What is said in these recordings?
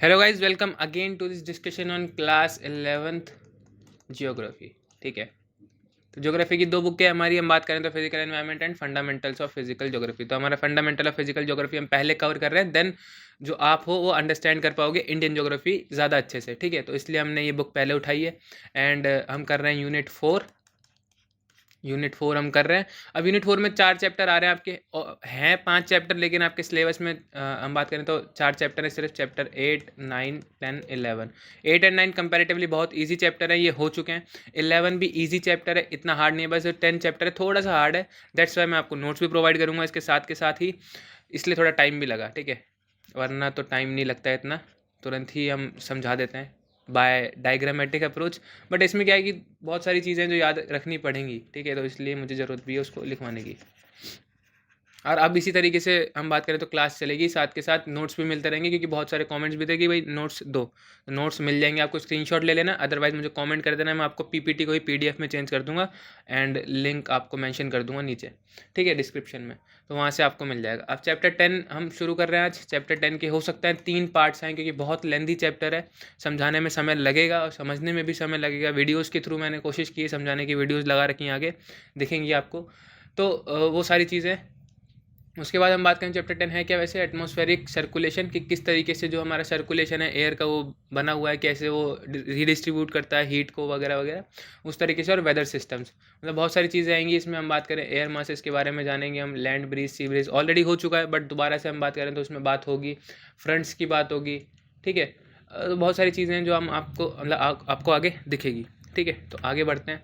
Hello guys, welcome again to this discussion on class 11th geography. ठीक है, तो geography की दो बुकें हमारी हम बात करें तो physical environment and fundamentals of physical geography. तो हमारा फंडामेंटल ऑफ फिजिकल ज्योग्राफी हम पहले कवर कर रहे हैं, देन जो आप हो वो अंडरस्टैंड कर पाओगे इंडियन ज्योग्राफी ज़्यादा अच्छे से। ठीक है, तो इसलिए हमने ये बुक पहले उठाई है एंड हम कर रहे हैं यूनिट 4 हम कर रहे हैं। अब यूनिट 4 में 4 चैप्टर आ रहे हैं आपके, हैं 5 चैप्टर, लेकिन आपके सिलेबस में हम बात करें तो 4 चैप्टर है सिर्फ, चैप्टर 8, 9, 10, 11। 8 एंड 9 कंपैरेटिवली बहुत इजी चैप्टर है, ये हो चुके हैं। 11 भी इजी चैप्टर है, इतना हार्ड नहीं है, बस 10 चैप्टर है थोड़ा सा हार्ड है। दैट्स वाई मैं आपको नोट्स भी प्रोवाइड करूँगा इसके साथ के साथ ही, इसलिए थोड़ा टाइम भी लगा। ठीक है, वरना तो टाइम नहीं लगता है इतना, तुरंत ही हम समझा देते हैं बाय डायग्रामेटिक अप्रोच। बट इसमें क्या है कि बहुत सारी चीज़ें जो याद रखनी पड़ेंगी। ठीक है, तो इसलिए मुझे ज़रूरत भी है उसको लिखवाने की। और अब इसी तरीके से हम बात करें तो क्लास चलेगी, साथ के साथ नोट्स भी मिलते रहेंगे, क्योंकि बहुत सारे कमेंट्स भी थे कि भाई नोट्स दो। तो नोट्स मिल जाएंगे आपको, स्क्रीनशॉट ले लेना, अदरवाइज मुझे कमेंट कर देना, मैं आपको पीपीटी को ही पीडीएफ में चेंज कर दूंगा एंड लिंक आपको मेंशन कर दूंगा नीचे। ठीक है, डिस्क्रिप्शन में, तो वहाँ से आपको मिल जाएगा। अब चैप्टर 10 हम शुरू कर रहे हैं आज। चैप्टर 10 के हो सकता है 3 पार्ट्स हैं, क्योंकि बहुत लेंथी चैप्टर है, समझाने में समय लगेगा और समझने में भी समय लगेगा। वीडियोज़ के थ्रू मैंने कोशिश की है समझाने की, वीडियोज़ लगा रखी हैं आगे, दिखेंगी आपको। तो वो सारी चीज़ें। उसके बाद हम बात करें चैप्टर 10 है क्या वैसे, एटमॉस्फेरिक सर्कुलेशन, कि किस तरीके से जो हमारा सर्कुलेशन है एयर का वो बना हुआ है, कैसे वो रीडिस्ट्रीब्यूट करता है हीट को वगैरह वगैरह, उस तरीके से। और वेदर सिस्टम्स, मतलब बहुत सारी चीज़ें आएंगी इसमें। हम बात करें एयर मासेस के बारे में जानेंगे हम, land breeze sea breeze already हो चुका है, बट दोबारा से हम बात करें तो उसमें बात होगी, फ्रंट्स की बात होगी। ठीक है, तो बहुत सारी चीज़ें हैं जो हम आपको मतलब आपको आगे दिखेगी। ठीक है, तो आगे बढ़ते हैं।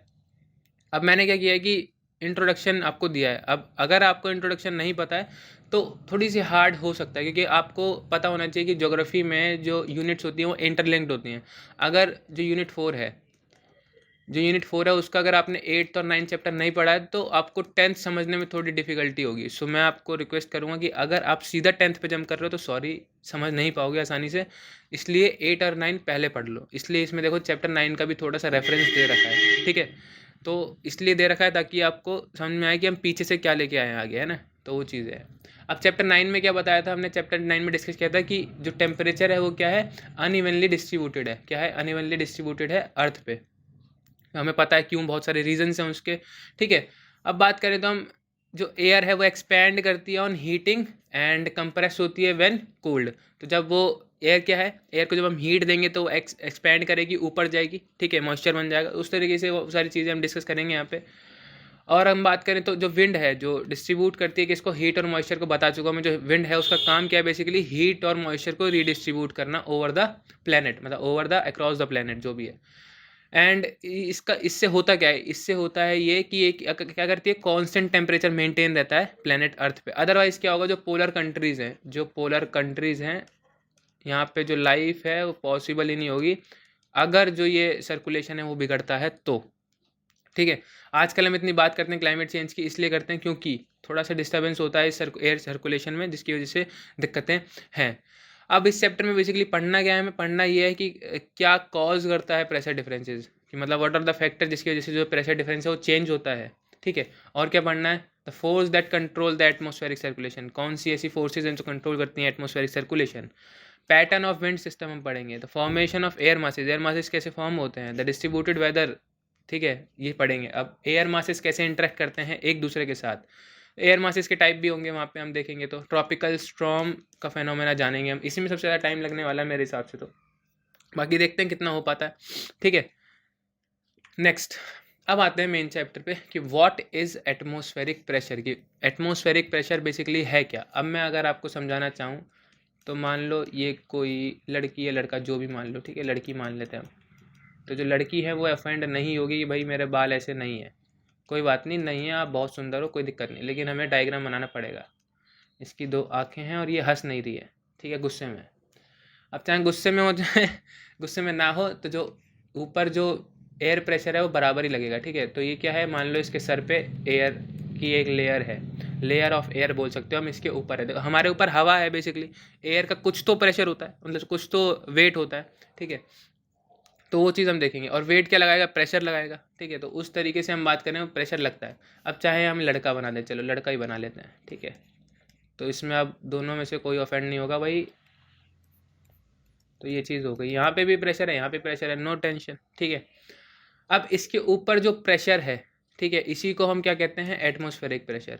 अब मैंने क्या किया है कि इंट्रोडक्शन आपको दिया है। अब अगर आपको इंट्रोडक्शन नहीं पता है तो थोड़ी सी हार्ड हो सकता है, क्योंकि आपको पता होना चाहिए कि ज्योग्राफी में जो यूनिट्स होती हैं वो इंटरलिंक्ड होती हैं। अगर जो यूनिट 4 है उसका अगर आपने 8th और 9th चैप्टर नहीं पढ़ा है तो आपको 10th समझने में थोड़ी डिफिकल्टी होगी। सो मैं आपको रिक्वेस्ट करूँगा कि अगर आप सीधा 10th पे जंप कर रहे हो तो सॉरी, समझ नहीं पाओगे आसानी से, इसलिए 8 और 9 पहले पढ़ लो। इसलिए इसमें देखो चैप्टर 9 का भी थोड़ा सा रेफरेंस दे रखा है। ठीक है, तो इसलिए दे रखा है ताकि आपको समझ में आए कि हम पीछे से क्या लेके आए हैं आगे, है ना। तो वो चीज़ है। अब चैप्टर 9 में क्या बताया था हमने, चैप्टर 9 में डिस्कस किया था कि जो टेम्परेचर है वो क्या है, अनइवनली डिस्ट्रीब्यूटेड है। क्या है, अनइवनली डिस्ट्रीब्यूटेड है अर्थ पे। हमें पता है क्यों, बहुत सारे रीजंस हैं उसके। ठीक है, अब बात करें तो हम, जो एयर है वो एक्सपैंड करती है ऑन हीटिंग एंड कंप्रेस होती है व्हेन कोल्ड। तो जब वो एयर क्या है, एयर को जब हम हीट देंगे तो वो एक्सपैंड करेगी, ऊपर जाएगी। ठीक है, मॉइस्चर बन जाएगा। उस तरीके से वो सारी चीज़ें हम डिस्कस करेंगे यहाँ पे। और हम बात करें तो जो विंड है जो डिस्ट्रीब्यूट करती है कि इसको हीट और मॉइस्चर को बता चुका मैं, जो विंड है उसका काम क्या है, बेसिकली हीट और मॉइस्चर को रीडिस्ट्रीब्यूट करना ओवर द प्लेनेट, मतलब over the across the planet जो भी है। एंड इसका इससे होता क्या है, इससे होता है ये कि एक क्या करती है, कांस्टेंट टेम्परेचर मेंटेन रहता है प्लेनेट अर्थ पे। अदरवाइज क्या होगा, जो पोलर कंट्रीज़ हैं यहाँ पे जो लाइफ है वो पॉसिबल ही नहीं होगी, अगर जो ये सर्कुलेशन है वो बिगड़ता है तो। ठीक है, आजकल हम इतनी बात करते हैं क्लाइमेट चेंज की, इसलिए करते हैं क्योंकि थोड़ा सा डिस्टर्बेंस होता है एयर सर्कुलेशन में, जिसकी वजह से दिक्कतें हैं। अब इस चैप्टर में बेसिकली पढ़ना क्या है, हमें पढ़ना ये है कि क्या कॉज करता है प्रेशर डिफरेंसेस, कि मतलब व्हाट आर द फैक्टर जिसकी वजह से जो प्रेशर डिफरेंस है वो चेंज होता है। ठीक है, और क्या पढ़ना है, the force that control the atmospheric circulation, कौन सी ऐसी फोर्सेज हैं जो कंट्रोल करती हैं atmospheric circulation. Pattern of wind system हम पढ़ेंगे, the formation of air masses कैसे फॉर्म होते हैं, द डिस्ट्रीब्यूटेड वेदर। ठीक है, ये पढ़ेंगे। अब एयर मासेस कैसे इंटरेक्ट करते हैं एक दूसरे के साथ, एयर मासेस के टाइप भी होंगे वहाँ पे हम देखेंगे। तो ट्रॉपिकल स्टॉर्म का फेनोमेना जानेंगे हम, इसी में सबसे ज़्यादा टाइम लगने वाला है मेरे हिसाब से, तो बाकी देखते हैं कितना हो पाता है। ठीक है, नेक्स्ट, अब आते हैं मेन चैप्टर पे कि व्हाट इज़ एटमॉस्फेरिक प्रेशर, की एटमॉस्फेरिक प्रेशर बेसिकली है क्या। अब मैं अगर आपको समझाना चाहूँ तो मान लो ये कोई लड़की या लड़का जो भी मान लो, ठीक है, लड़की मान लेते हैं हम। तो जो लड़की है वो ऑफेंड नहीं होगी कि भाई मेरे बाल ऐसे नहीं है, कोई बात नहीं, नहीं है, आप बहुत सुंदर हो, कोई दिक्कत नहीं, लेकिन हमें डायग्राम बनाना पड़ेगा। इसकी 2 आँखें हैं और ये हंस नहीं रही है। ठीक है, गुस्से में। अब चाहे गुस्से में हो चाहे गुस्से में ना हो, तो जो ऊपर जो एयर प्रेशर है वो बराबर ही लगेगा। ठीक है, तो ये क्या है, मान लो इसके सर पे एयर की एक लेयर है, लेयर ऑफ एयर बोल सकते हो हम, इसके ऊपर है। देखो हमारे ऊपर हवा है, बेसिकली एयर का कुछ तो प्रेशर होता है, मतलब कुछ तो वेट होता है। ठीक है, तो वो चीज़ हम देखेंगे। और वेट क्या लगाएगा, प्रेशर लगाएगा। ठीक है, तो उस तरीके से हम बात करें प्रेशर लगता है। अब चाहे हम लड़का बना दें, चलो लड़का ही बना लेते हैं। ठीक है, तो इसमें अब दोनों में से कोई ऑफेंड नहीं होगा भाई, तो ये चीज़ हो गई, यहाँ पे भी प्रेशर है, यहाँ पे प्रेशर है, नो टेंशन, ठीक है। अब इसके ऊपर जो प्रेशर है, ठीक है, इसी को हम क्या कहते हैं, atmospheric pressure.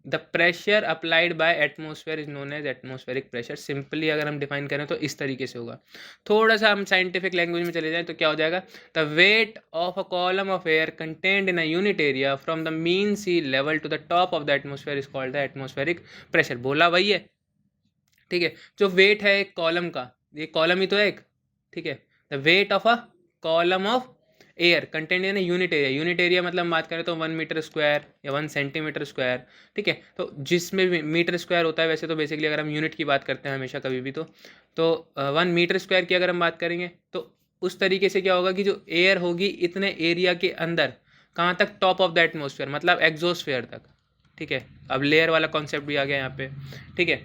The pressure applied by atmosphere is known as atmospheric pressure. Simply अगर हम डिफाइन करें तो इस तरीके से होगा। थोड़ा सा हम साइंटिफिक लैंग्वेज में चले जाएं तो क्या हो जाएगा, the weight of a column of air contained in a unit area from the mean sea level to the top of the atmosphere is called the atmospheric pressure. बोला वही है, ठीक है। जो वेट है एक कॉलम का, ये कॉलम ही तो है एक, ठीक है, the weight of a column of air content in unit area. Unit area मतलब हम बात करें तो 1 मीटर स्क्वायर या 1 सेंटीमीटर स्क्वायर, ठीक है। तो जिसमें भी मीटर स्क्वायर होता है, वैसे तो बेसिकली अगर हम यूनिट की बात करते हैं हमेशा कभी भी तो 1 मीटर स्क्वायर की अगर हम बात करेंगे तो उस तरीके से क्या होगा कि जो एयर होगी इतने एरिया के अंदर, कहाँ तक, टॉप ऑफ द एटमोसफेयर मतलब एग्जोस्फेयर तक, ठीक है। अब लेयर वाला कॉन्सेप्ट भी आ गया यहाँ पे, ठीक है।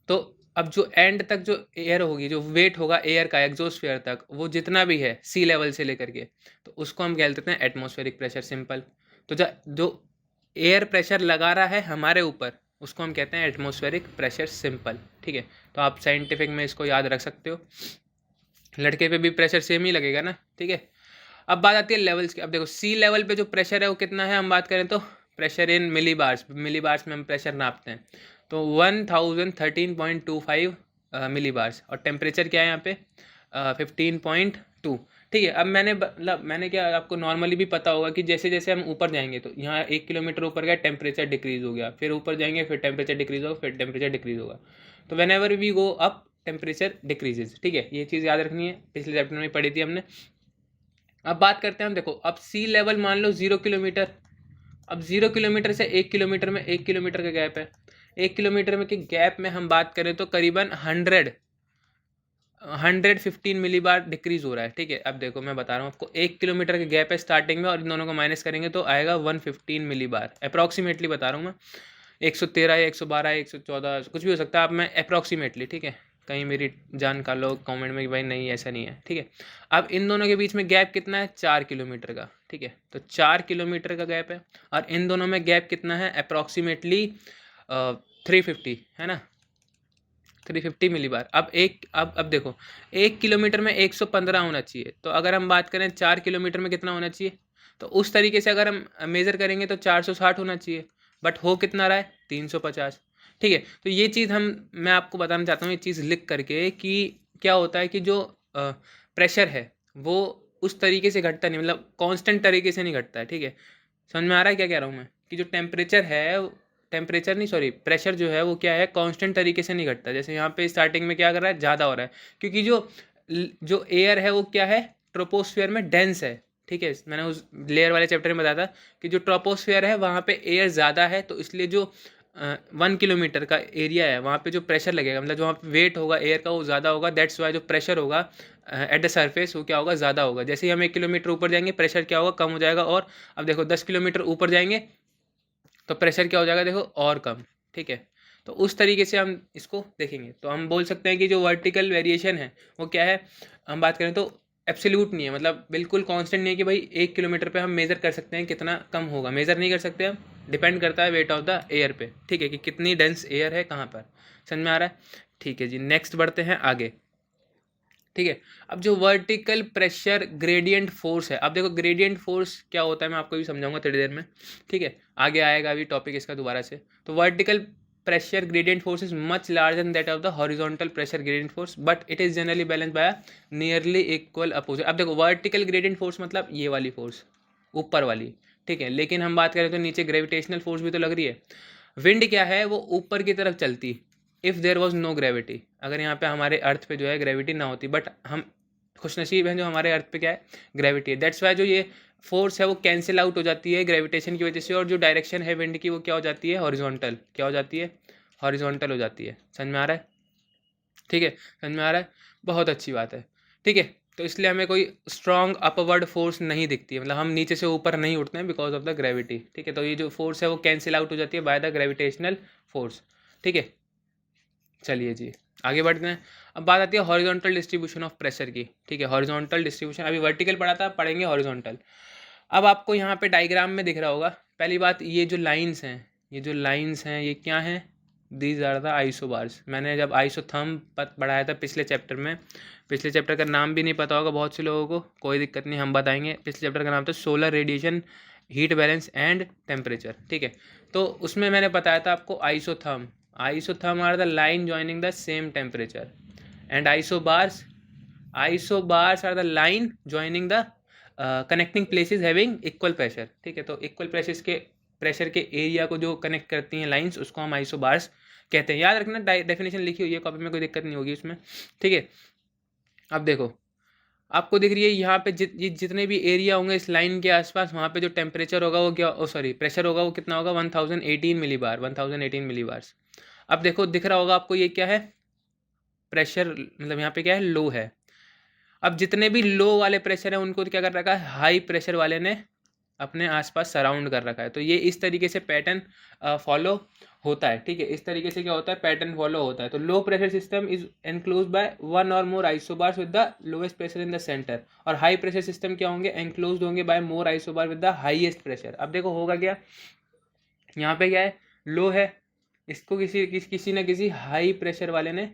तो अब जो एंड तक जो एयर होगी, जो वेट होगा एयर का एग्जोस्फेयर तक, वो जितना भी है सी लेवल से लेकर के, तो उसको हम कह देते हैं एटमॉस्फेरिक प्रेशर, सिंपल। तो जो एयर प्रेशर लगा रहा है हमारे ऊपर, उसको हम कहते हैं एटमॉस्फेरिक प्रेशर, सिंपल, ठीक है। तो आप साइंटिफिक में इसको याद रख सकते हो। लड़के पे भी प्रेशर सेम ही लगेगा ना, ठीक है। अब बात आती है लेवल्स की। अब देखो सी लेवल पे जो प्रेशर है वो कितना है, हम बात करें तो प्रेशर इन मिली बार्स में हम प्रेशर नापते हैं, तो 1013.25 मिली बार्स। और टेम्परेचर क्या है यहाँ पे, 15.2, ठीक है। अब मैंने क्या, आपको नॉर्मली भी पता होगा कि जैसे जैसे हम ऊपर जाएंगे तो यहाँ 1 किलोमीटर ऊपर गया टेम्परेचर डिक्रीज हो गया, फिर ऊपर जाएंगे फिर टेम्परेचर डिक्रीज होगा, फिर टेम्परेचर डिक्रीज होगा। तो whenever we go up temperature decreases, ठीक है। ये चीज़ याद रखनी है, पिछले चैप्टर में पढ़ी थी हमने। अब बात करते हैं हम, देखो अब सी लेवल मान लो 0 किलोमीटर। अब 0 किलोमीटर से 1 किलोमीटर में 1 किलोमीटर का गैप है। 1 किलोमीटर में के गैप में हम बात करें तो करीबन 115 मिली बार डिक्रीज हो रहा है, ठीक है। अब देखो मैं बता रहा हूँ आपको, 1 किलोमीटर का गैप है स्टार्टिंग में और इन दोनों को माइनस करेंगे तो आएगा 115 मिली बार, अप्रॉक्सीमेटली बता रहा हूँ मैं। 113 या 112 या 114 कुछ भी हो सकता है, अब मैं अप्रॉक्सीमेटली, ठीक है। कहीं मेरी जान का लो कमेंट में कि भाई नहीं ऐसा नहीं है, ठीक है। अब इन दोनों के बीच में गैप कितना है, 4 किलोमीटर का, ठीक है। तो 4 किलोमीटर का गैप है और इन दोनों में गैप कितना है, अप्रॉक्सीमेटली 350 है ना, 350 मिली बार। अब देखो 1 किलोमीटर में 115 होना चाहिए, तो अगर हम बात करें 4 किलोमीटर में कितना होना चाहिए, तो उस तरीके से अगर हम मेज़र करेंगे तो 460 होना चाहिए, बट हो कितना रहा है, 350, ठीक है। तो ये चीज़ मैं आपको बताना चाहता हूँ, ये चीज़ लिख करके कि क्या होता है कि जो प्रेशर है वो उस तरीके से घटता नहीं, मतलब कांस्टेंट तरीके से नहीं घटता है, ठीक है। समझ में आ रहा है क्या कह रहा हूँ मैं, कि जो टेम्परेचर नहीं, सॉरी, प्रेशर जो है वो क्या है, कांस्टेंट तरीके से नहीं घटता। जैसे यहाँ पे स्टार्टिंग में क्या कर रहा है, ज़्यादा हो रहा है, क्योंकि जो एयर है वो क्या है, ट्रोपोस्फियर में डेंस है, ठीक है। मैंने उस लेयर वाले चैप्टर में बताया था कि जो ट्रोपोस्फियर है वहाँ पे एयर ज़्यादा है, तो इसलिए जो 1 किलोमीटर का एरिया है वहाँ पे जो प्रेशर लगेगा, मतलब जो वहाँ पे वेट होगा एयर का वो ज़्यादा होगा, दैट्स वाई जो प्रेशर होगा एट द सरफेस वो क्या होगा, ज़्यादा होगा। जैसे ही हम 1 किलोमीटर ऊपर जाएंगे प्रेशर क्या होगा, कम हो जाएगा। और अब देखो 10 किलोमीटर ऊपर जाएंगे तो प्रेशर क्या हो जाएगा, देखो और कम, ठीक है। तो उस तरीके से हम इसको देखेंगे तो हम बोल सकते हैं कि जो वर्टिकल वेरिएशन है वो क्या है, हम बात करें तो एब्सोल्यूट नहीं है, मतलब बिल्कुल कांस्टेंट नहीं है कि भाई 1 किलोमीटर पे हम मेज़र कर सकते हैं कितना कम होगा, मेज़र नहीं कर सकते हम, डिपेंड करता है वेट ऑफ द एयर पे, ठीक है, कि कितनी डेंस एयर है कहाँ पर। समझ में आ रहा है, ठीक है जी। नेक्स्ट बढ़ते हैं आगे, ठीक है। अब जो वर्टिकल प्रेशर ग्रेडियंट फोर्स है, अब देखो ग्रेडियंट फोर्स क्या होता है मैं आपको भी समझाऊंगा थोड़ी देर में, ठीक है। आगे आएगा अभी टॉपिक इसका दोबारा से। तो vertical pressure gradient force is much larger than that of the horizontal pressure gradient force, but it is generally balance bye nearly equal opposite. अब देखो वर्टिकल ग्रेडियंट फोर्स मतलब ये वाली फोर्स, ऊपर वाली, ठीक है। लेकिन हम बात करें तो नीचे ग्रेविटेशनल फोर्स भी तो लग रही है। विंड क्या है, वो ऊपर की तरफ चलती, if there was no gravity, अगर यहाँ पे हमारे अर्थ पे जो है ग्रेविटी ना होती, बट हम खुशनसीब हैं जो हमारे अर्थ पे क्या है, ग्रेविटी है। दैट्स वाई जो ये फोर्स है वो कैंसिल आउट हो जाती है ग्रेविटेशन की वजह से, और जो डायरेक्शन है विंड की वो क्या हो जाती है, हॉरिजॉन्टल, क्या हो जाती है, हॉरिजॉन्टल हो जाती है। समझ में आ रहा है, ठीक है, समझ में आ रहा है, बहुत अच्छी बात है, ठीक है। तो इसलिए हमें कोई स्ट्रॉन्ग अपवर्ड फोर्स नहीं दिखती है, मतलब हम नीचे से ऊपर नहीं उठते हैं बिकॉज ऑफ द ग्रेविटी, ठीक है। तो ये जो फोर्स है वो कैंसिल आउट हो जाती है बाय द ग्रेविटेशनल फोर्स, ठीक है। चलिए जी आगे बढ़ते हैं। अब बात आती है हॉरिजॉन्टल डिस्ट्रीब्यूशन ऑफ प्रेशर की, ठीक है। हॉरिजॉन्टल डिस्ट्रीब्यूशन, अभी वर्टिकल पढ़ा था, पढ़ेंगे हॉरिजॉन्टल। अब आपको यहाँ पे डायग्राम में दिख रहा होगा, पहली बात ये जो लाइंस हैं, ये जो लाइंस हैं ये क्या हैं, दीज आर द आइसोबार्स। मैंने जब आइसोथर्म पढ़ाया था पिछले चैप्टर में, पिछले चैप्टर का नाम भी नहीं पता होगा बहुत से लोगों को, कोई दिक्कत नहीं, हम बताएंगे। पिछले चैप्टर का नाम था solar radiation, heat balance and temperature, ठीक है। तो उसमें मैंने बताया था आपको isotherm, isotherm are the line joining the same temperature, and isobars, isobars are the line joining the connecting places having equal pressure, ठीक है। तो इक्वल प्रेशर के एरिया को जो कनेक्ट करती हैं लाइंस, उसको हम आइसोबार्स कहते हैं। याद रखना, डेफिनेशन लिखी हुई है कॉपी में, कोई दिक्कत नहीं होगी उसमें, ठीक है। अब देखो, आपको दिख रही है यहाँ पे जितने भी एरिया होंगे इस लाइन के आसपास, वहाँ पे जो टेम्परेचर होगा वो क्या, प्रेशर होगा वो कितना होगा, 1018 मिलीबार, 1018 मिलीबार्स। अब देखो दिख रहा होगा आपको, ये क्या है, प्रेशर, मतलब यहाँ पे क्या है, लो है। अब जितने भी लो वाले प्रेशर हैं उनको क्या कर रखा है, हाई प्रेशर वाले ने अपने आसपास सराउंड कर रखा है। तो ये इस तरीके से पैटर्न फॉलो होता है, ठीक है। इस तरीके से क्या होता है, पैटर्न फॉलो होता है। तो low pressure system is enclose by one और more isobars with the lowest pressure in the centre, और हाई प्रेशर सिस्टम क्या होंगे, एनक्लोज होंगे by more isobar with the highest pressure. अब देखो होगा क्या, यहाँ पे क्या है, लो है, इसको किसी न किसी हाई प्रेशर वाले ने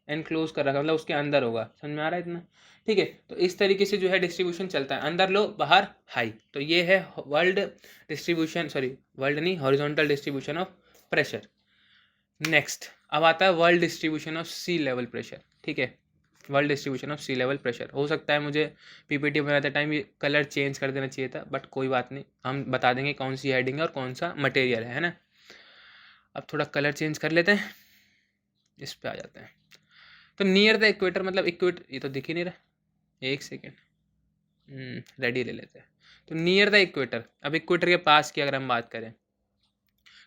एनक्लोज कर रखा, मतलब उसके अंदर होगा, समझ में आ रहा है इतना, ठीक है। तो इस तरीके से जो है डिस्ट्रीब्यूशन चलता है, अंदर लो बाहर हाई। तो ये है वर्ल्ड डिस्ट्रीब्यूशन, वर्ल्ड नहीं, horizontal distribution of pressure. Next अब आता है world distribution of sea level pressure, ठीक है। World distribution of sea level pressure, हो सकता है मुझे पीपीटी बनाते टाइम ये कलर चेंज कर देना चाहिए था, बट कोई बात नहीं, हम बता देंगे कौन सी हेडिंग है और कौन सा मटेरियल है ना। अब थोड़ा कलर चेंज कर लेते हैं, इस पे आ जाते हैं। तो नियर द इक्वेटर, मतलब इक्वेटर, ये तो दिख ही नहीं रहा, एक सेकेंड, रेडी ले लेते हैं। तो नियर द इक्वेटर, अब इक्वेटर के पास की अगर हम बात करें,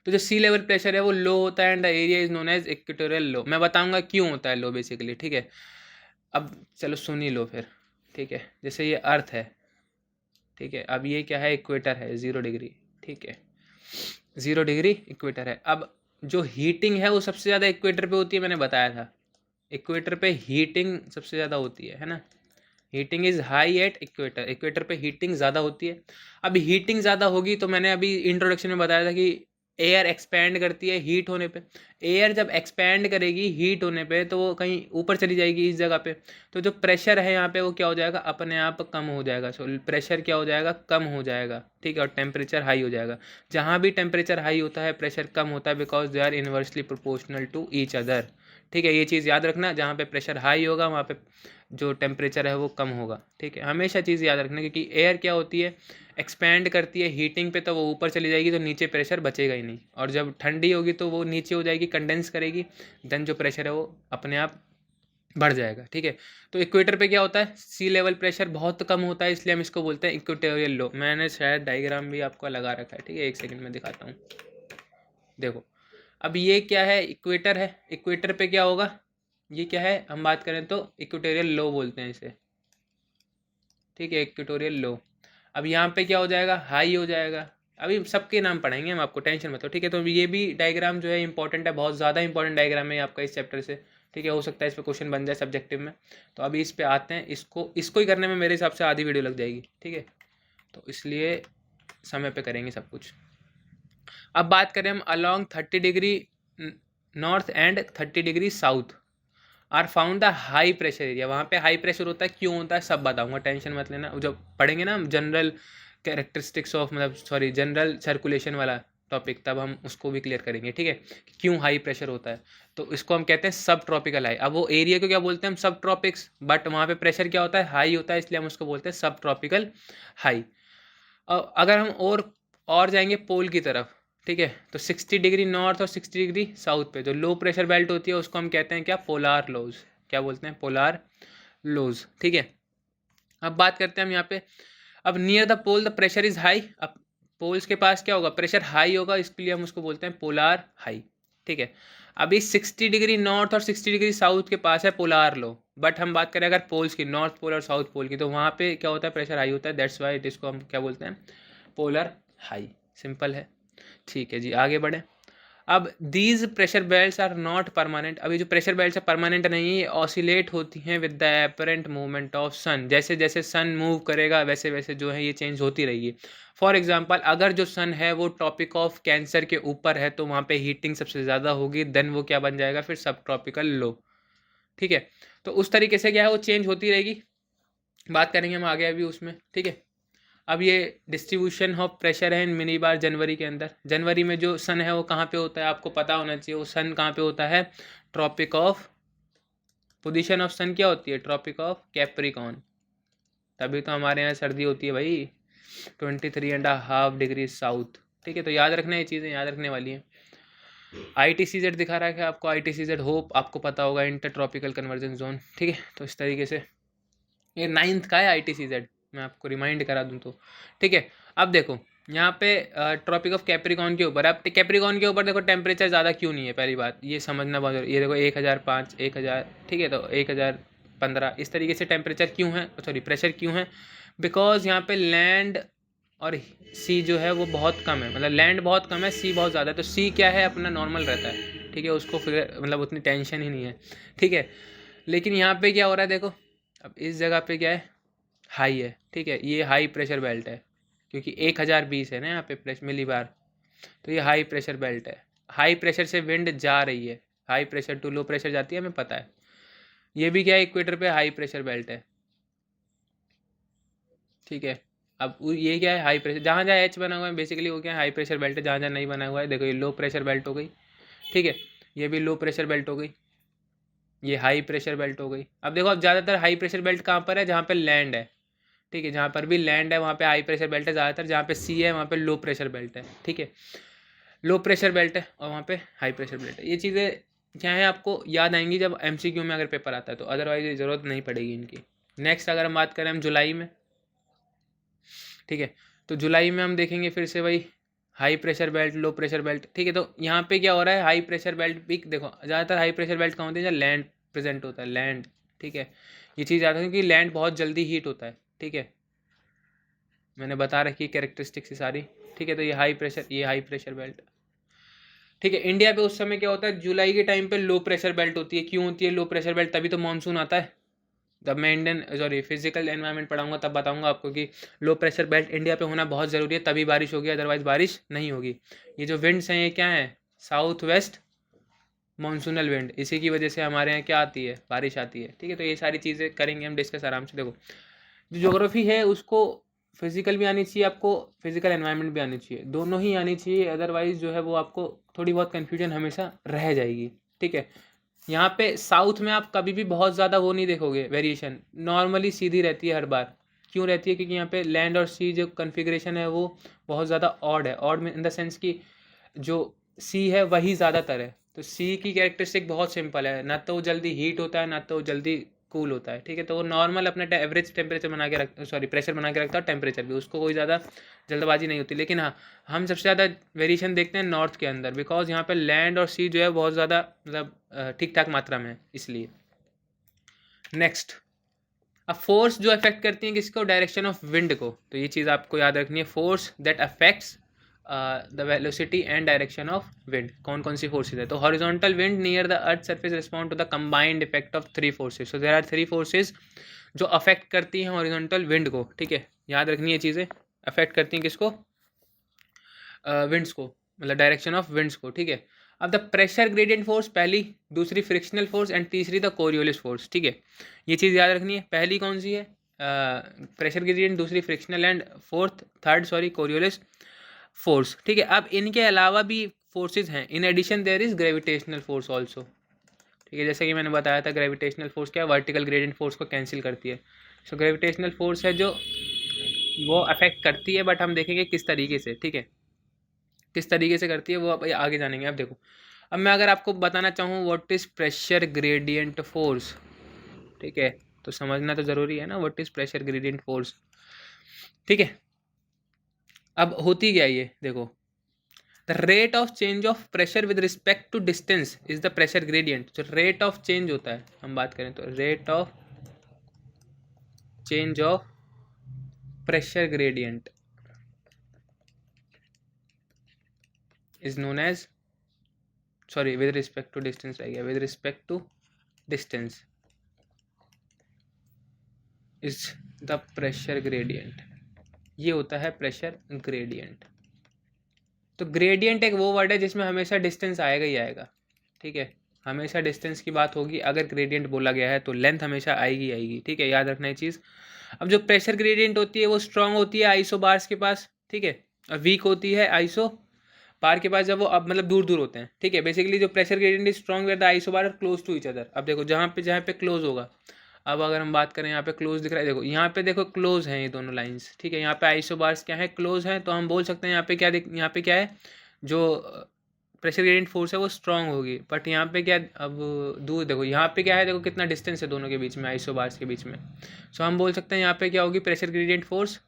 तो जो सी लेवल प्रेशर है वो लो होता है, and the area is known as equatorial low. मैं बताऊंगा क्यों होता है लो बेसिकली, ठीक है। अब चलो सुन ही लो फिर, ठीक है। जैसे ये अर्थ है, ठीक है, अब ये क्या है, इक्वेटर है, 0 डिग्री, ठीक है, 0 डिग्री इक्वेटर है। अब जो हीटिंग है वो सबसे ज़्यादा इक्वेटर पे होती है, मैंने बताया था, इक्वेटर पे हीटिंग सबसे ज़्यादा होती है ना, heating is high at equator, equator पे हीटिंग ज़्यादा होती है। अब हीटिंग ज़्यादा होगी तो मैंने अभी इंट्रोडक्शन में बताया था कि एयर एक्सपैंड करती है हीट होने पे, एयर जब एक्सपैंड करेगी हीट होने पे तो वो कहीं ऊपर चली जाएगी इस जगह पे, तो जो प्रेशर है यहाँ पे वो क्या हो जाएगा, अपने आप कम हो जाएगा। सो प्रेशर क्या हो जाएगा, कम हो जाएगा, ठीक है, और टेम्परेचर हाई हो जाएगा। जहाँ भी टेम्परेचर हाई होता है प्रेशर कम होता है, because they are inversely proportional to each other, ठीक है। ये चीज़ याद रखना, जहाँ पे प्रेशर हाई होगा वहाँ पे जो टेम्परेचर है वो कम होगा, ठीक है, हमेशा चीज़ याद रखना। क्योंकि एयर क्या होती है, एक्सपैंड करती है हीटिंग पे, तो वो ऊपर चली जाएगी तो नीचे प्रेशर बचेगा ही नहीं, और जब ठंडी होगी तो वो नीचे हो जाएगी, कंडेंस करेगी, देन जो प्रेशर है वो अपने आप बढ़ जाएगा, ठीक है। तो इक्वेटर पे क्या होता है, सी लेवल प्रेशर बहुत कम होता है, इसलिए हम इसको बोलते हैं इक्वेटोरियल लो। मैंने शायद डायग्राम भी आपको लगा रखा है, ठीक है, एक सेकंड में दिखाता हूँ। देखो अब ये क्या है, इक्वेटर है, इक्वेटर पे क्या होगा, ये क्या है, हम बात करें तो इक्वेटोरियल लो बोलते हैं इसे, ठीक है, इक्वेटोरियल लो। अब यहाँ पे क्या हो जाएगा, हाई हो जाएगा। अभी सबके नाम पढ़ेंगे हम, आपको टेंशन मत लो, ठीक है। तो ये भी डायग्राम जो है इंपॉर्टेंट है, बहुत ज़्यादा इंपॉर्टेंट डायग्राम है आपका इस चैप्टर से, ठीक है। हो सकता है इस पर क्वेश्चन बन जाए सब्जेक्टिव में। तो अभी इस पे आते हैं, इसको ही करने में मेरे हिसाब से आधी वीडियो लग जाएगी, ठीक है। तो इसलिए समय पे करेंगे सब कुछ। अब बात करें हम, along 30 degree north and 30 degree south are found the high pressure area. वहाँ पे हाई प्रेशर होता है, क्यों होता है सब बताऊंगा, टेंशन मत लेना। जब पढ़ेंगे ना हम जनरल कैरेक्टरिस्टिक्स ऑफ, मतलब जनरल सर्कुलेशन वाला टॉपिक, तब हम उसको भी क्लियर करेंगे, ठीक है, कि क्यों हाई प्रेशर होता है। तो इसको हम कहते हैं सब ट्रॉपिकल हाई। अब वो एरिया को क्या बोलते हैं हम, सब ट्रॉपिक्स, बट वहाँ पे प्रेशर क्या होता है, हाई होता है, इसलिए हम उसको बोलते हैं सब ट्रॉपिकल हाई। अगर हम और जाएंगे पोल की तरफ, ठीक है, तो 60 डिग्री नॉर्थ और 60 डिग्री साउथ पे जो लो प्रेशर बेल्ट होती है उसको हम कहते हैं क्या, पोलार लोज। क्या बोलते हैं, पोलार लोज, ठीक है। अब बात करते हैं हम यहाँ पे, अब near the pole the pressure is high. अब पोल्स के पास क्या होगा, प्रेशर हाई होगा, इसके लिए हम उसको बोलते हैं पोलार हाई, ठीक है। अभी 60 डिग्री नॉर्थ और 60 डिग्री साउथ के पास है पोलार लो, बट हम बात करें अगर पोल्स की, नॉर्थ पोल और साउथ पोल की, तो वहाँ पे क्या होता है, प्रेशर हाई होता है, दैट्स वाई इसको हम क्या बोलते हैं, पोलर हाई। सिंपल है, ठीक है जी, आगे बढ़े। अब these pressure belts are not permanent, अभी जो प्रेशर बेल्ट्स है परमानेंट नहीं है, ये ऑसिलेट होती हैं with the apparent movement of sun, जैसे जैसे सन मूव करेगा वैसे वैसे जो है ये चेंज होती रहेगी। फॉर एग्जांपल अगर जो सन है वो ट्रॉपिक ऑफ कैंसर के ऊपर है तो वहाँ पे हीटिंग सबसे ज़्यादा होगी, देन वो क्या बन जाएगा फिर सब ट्रॉपिकल लो। ठीक है, तो उस तरीके से क्या है वो चेंज होती रहेगी, बात करेंगे हम आगे अभी उसमें। ठीक है, अब ये डिस्ट्रीब्यूशन ऑफ प्रेशर है इन मिनी बार जनवरी के अंदर। जनवरी में जो सन है वो कहाँ पे होता है आपको पता होना चाहिए, वो सन कहाँ पे होता है, ट्रॉपिक ऑफ, पोजीशन ऑफ सन क्या होती है, ट्रॉपिक ऑफ कैप्रिकॉन, तभी तो हमारे यहाँ सर्दी होती है भाई 23.5 डिग्री साउथ। ठीक है, तो याद रखना, ये चीज़ें याद रखने वाली हैं। ITCZ दिखा रहा है आपको, ITCZ होप आपको पता होगा, इंटर ट्रॉपिकल कन्वर्जन जोन। ठीक है, तो इस तरीके से ये 9th का है ITCZ, मैं आपको रिमाइंड करा दूं तो। ठीक है, अब देखो यहाँ पे ट्रॉपिक ऑफ कैप्रिकॉन के ऊपर, अब कैप्रिकॉन के ऊपर देखो टेम्परेचर ज़्यादा क्यों नहीं है, पहली बात ये समझना बहुत जरूरी। ये देखो 1005, 1000, ठीक है, तो 1015 इस तरीके से टेम्परेचर क्यों है, सॉरी प्रेशर क्यों है, बिकॉज यहाँ पे लैंड और सी जो है वो बहुत कम है, मतलब लैंड बहुत कम है, सी बहुत ज़्यादा है, तो सी क्या है अपना नॉर्मल रहता है। ठीक है, उसको फिर मतलब उतनी टेंशन ही नहीं है। ठीक है, लेकिन यहाँ पे क्या हो रहा है देखो, अब इस जगह पे क्या है, हाई है। ठीक है, ये हाई प्रेशर बेल्ट है क्योंकि 1020 है ना यहाँ पे प्रेशर मिली बार, तो ये हाई प्रेशर बेल्ट है। हाई प्रेशर से विंड जा रही है, high pressure to low pressure जाती है, हमें पता है। ये भी क्या है, इक्वेटर पे हाई प्रेशर बेल्ट है। ठीक है, अब ये क्या है, हाई प्रेशर, जहाँ जहाँ एच बना हुआ है बेसिकली वो क्या है, हाई प्रेशर बेल्ट है, जहाँ जहाँ नहीं बना हुआ है देखो ये लो प्रेशर बेल्ट हो गई। ठीक है, ये भी लो प्रेशर बेल्ट हो गई, ये हाई प्रेशर बेल्ट हो गई। अब देखो, अब ज़्यादातर हाई प्रेशर बेल्ट कहाँ पर है, जहाँ पे लैंड है। ठीक है, जहाँ पर भी लैंड है वहाँ पे हाई प्रेशर बेल्ट है ज़्यादातर, जहाँ पे सी है वहाँ पे लो प्रेशर बेल्ट है। ठीक है, लो प्रेशर बेल्ट है और वहाँ पे हाई प्रेशर बेल्ट है। ये चीज़ें क्या है आपको याद आएंगी जब MCQ में अगर पेपर आता है, तो अदरवाइज ज़रूरत नहीं पड़ेगी इनकी। नेक्स्ट अगर हम बात करें हम जुलाई में, ठीक है, तो जुलाई में हम देखेंगे फिर से वही high pressure belt, low pressure belt. ठीक है, तो यहाँ पे क्या हो रहा है, हाई प्रेशर बेल्ट भी देखो ज़्यादातर हाई प्रेशर बेल्ट कहाँ होती है, जहाँ लैंड प्रेजेंट होता है, लैंड। ठीक है, ये चीज़ याद रखें कि लैंड बहुत जल्दी हीट होता है। ठीक है, मैंने बता रखी कैरेक्टरिस्टिक्स सारी। ठीक है, तो ये हाई प्रेशर, ये हाई प्रेशर बेल्ट। ठीक है, इंडिया पे उस समय क्या होता है, जुलाई के टाइम पे लो प्रेशर बेल्ट होती है। क्यों होती है लो प्रेशर बेल्ट, तभी तो मानसून आता है। जब मैं इंडियन सॉरी फिजिकल एनवायरनमेंट पढ़ाऊंगा तब बताऊंगा आपको कि लो प्रेशर बेल्ट इंडिया पे होना बहुत ज़रूरी है, तभी बारिश होगी, अदरवाइज बारिश नहीं होगी। ये जो विंड्स हैं ये क्या है, साउथ वेस्ट मानसूनल विंड, इसी की वजह से हमारे यहाँ क्या आती है, बारिश आती है। ठीक है, तो ये सारी चीज़ें करेंगे हम डिस्कस आराम से। देखो जो ज्योग्राफी है उसको फिजिकल भी आनी चाहिए आपको, फिजिकल एनवायरनमेंट भी आनी चाहिए, दोनों ही आनी चाहिए, अदरवाइज जो है वो आपको थोड़ी बहुत कन्फ्यूजन हमेशा रह जाएगी। ठीक है, यहाँ पे साउथ में आप कभी भी बहुत ज़्यादा वो नहीं देखोगे, वेरिएशन नॉर्मली सीधी रहती है हर बार। क्यों रहती है, क्योंकि यहाँ पे लैंड और सी जो कन्फिग्रेशन है वो बहुत ज़्यादा ऑड है, ऑड में इन द सेंस कि जो सी है वही ज़्यादातर है। तो सी की कैरेक्टरिस्टिक बहुत सिंपल है, ना तो वो जल्दी हीट होता है ना तो वो जल्दी कूल होता है। ठीक है, तो वो नॉर्मल अपना एवरेज टेम्परेचर बना के रख, सॉरी प्रेशर बना के रखता है, टेम्परेचर भी, उसको कोई ज़्यादा जल्दबाजी नहीं होती। लेकिन हाँ, हम सबसे ज़्यादा वेरिएशन देखते हैं नॉर्थ के अंदर, बिकॉज यहाँ पे लैंड और सी जो है बहुत ज़्यादा मतलब ठीक ठाक मात्रा में है, इसलिए। नेक्स्ट, अब फोर्स जो अफेक्ट करती है किसको, डायरेक्शन ऑफ विंड को, तो ये चीज़ आपको याद रखनी है, force that affects the velocity and direction of wind. कौन कौन सी फोर्सेज है, तो horizontal wind near the earth surface respond to the combined effect of 3 forces. So there are 3 forces जो अफेक्ट करती हैं हॉरिजॉन्टल विंड को। ठीक है, याद रखनी है चीज़ें, अफेक्ट करती हैं किसको, विंड्स को, मतलब डायरेक्शन ऑफ विंड्स को। ठीक है, अब द प्रेशर ग्रेडियंट फोर्स पहली, दूसरी फ्रिक्शनल फोर्स एंड तीसरी द कोरियोलिस फोर्स। ठीक है, ये चीज़ याद रखनी है, पहली कौन सी है, प्रेशर ग्रेडियंट, दूसरी frictional and third sorry Coriolis force. ठीक है, अब इनके अलावा भी फोर्सेज हैं, in addition there is gravitational force also. ठीक है, जैसे कि मैंने बताया था ग्रेविटेशनल फोर्स क्या है, वर्टिकल ग्रेडियंट फोर्स को कैंसिल करती है। सो ग्रेविटेशनल फोर्स है जो वो अफेक्ट करती है, बट हम देखेंगे किस तरीके से। ठीक है, किस तरीके से करती है वो आप आगे जानेंगे। अब देखो, अब मैं अगर आपको बताना चाहूँ what is pressure gradient force, ठीक है, तो समझना तो ज़रूरी है ना what is pressure gradient force. ठीक है, अब होती क्या ये देखो, the rate of change of pressure with respect to distance is the pressure gradient. जो रेट ऑफ चेंज होता है, हम बात करें तो rate of change of pressure gradient is known as sorry with respect to distance रह गया, with respect to distance is the pressure gradient. ये होता है प्रेशर ग्रेडियंट। तो ग्रेडियंट एक वो वर्ड है जिसमें हमेशा डिस्टेंस आएगा ही आएगा, ठीक है, हमेशा डिस्टेंस की बात होगी। अगर ग्रेडियंट बोला गया है तो लेंथ हमेशा आएगी आएगी, ठीक है, याद रखना ये चीज़। अब जो प्रेशर ग्रेडियंट होती है वो स्ट्रांग होती है आइसो बार्स के पास, ठीक है, और वीक होती है आइसो बार के पास जब वो अब मतलब दूर दूर होते हैं, ठीक है। बेसिकली जो pressure gradient is strong with the isobar close to each other. अब देखो जहाँ पे क्लोज होगा, अब अगर हम बात करें यहाँ पे क्लोज दिख रहा है, देखो यहाँ पे देखो क्लोज हैं ये दोनों लाइंस, ठीक है। यहाँ पे आइसो बार्स क्या है, क्लोज है, तो हम बोल सकते हैं यहाँ पे क्या यहाँ पे क्या है, जो प्रेशर ग्रेडियंट फोर्स है वो स्ट्रांग होगी। बट यहाँ पे क्या, अब दूर देखो यहाँ पे क्या है, देखो कितना डिस्टेंस है दोनों के बीच में, आइसो बार्स के बीच में। सो हम बोल सकते हैं यहाँ पे क्या होगी, प्रेशर ग्रेडियंट फोर्स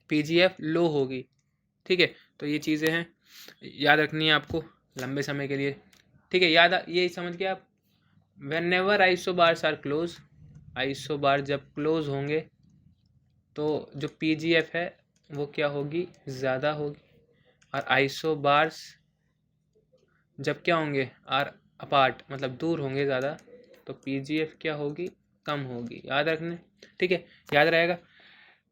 पीजीएफ लो होगी, ठीक है। तो ये चीज़ें हैं, याद रखनी है आपको लंबे समय के लिए, ठीक है। ये समझ के आप, whenever isobars are close, isobar जब क्लोज होंगे तो जो पीजीएफ है वो क्या होगी, ज़्यादा होगी। और आइसो बार्स जब क्या होंगे, आर अपार्ट मतलब दूर होंगे ज़्यादा, तो पीजीएफ क्या होगी, कम होगी। याद रखने, ठीक है, याद रहेगा।